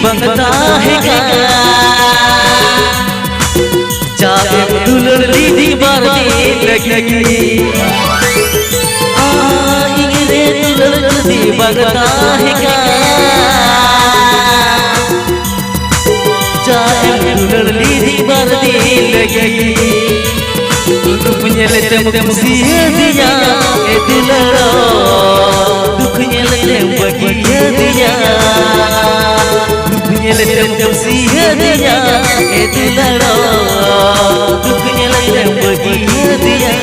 बंगता है जाके दुल्हन दी बारती लगी इंगरे दुल्हन दी बंगता है जाके दुल्हन दी बारती लगी दुख nyelete musia dia etularo दुख nyelete bagia dia nyelete musia dia etularo दुख nyelete bagia dia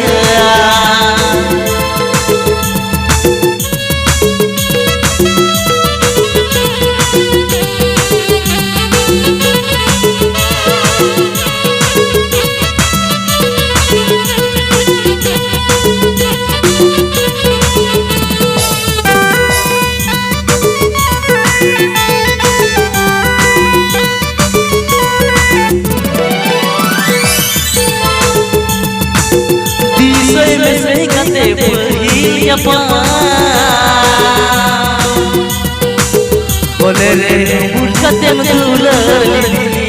बोले रे बुढ़ते मधुलली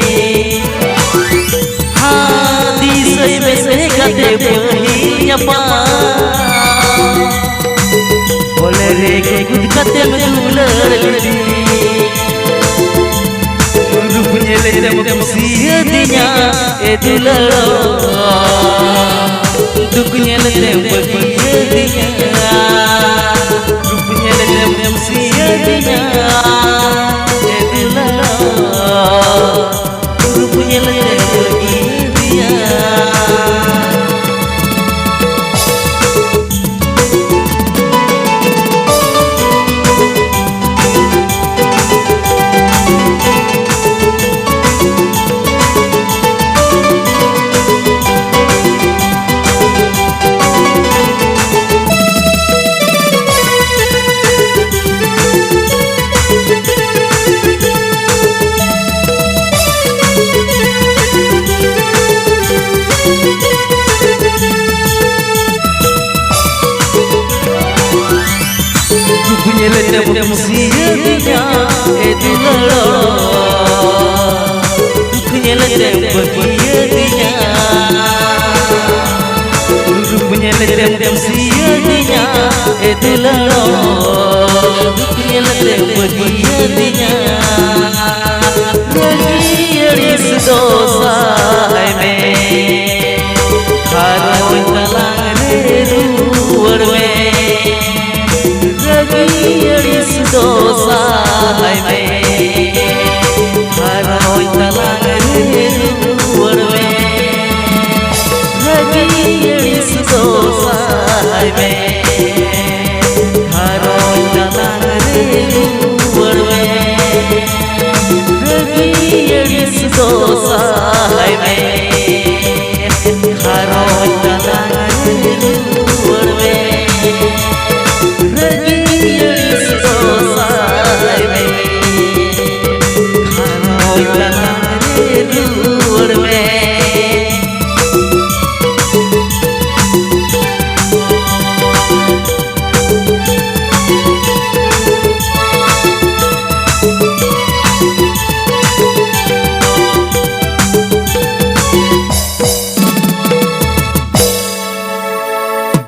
हाँ दिसई में से कते पहिया बोले रे बुढ़ते मधुलली रूप nyelete musia dia etularo दुख nyelete bagia dia रूप nyelete musia dia रूप nyelete bagia dia nyelete musia dia etularo दुख nyelete bagia dia रूप nyelete musia dia etularo दुख nyelete bagia dia lagi dosa hai mein haro talang ruwar mein dosa hai mein haro talang ruwar mein lagi dosa hai mein haro talang ruwar mein lagi dosa hai mein haro talang ruwar mein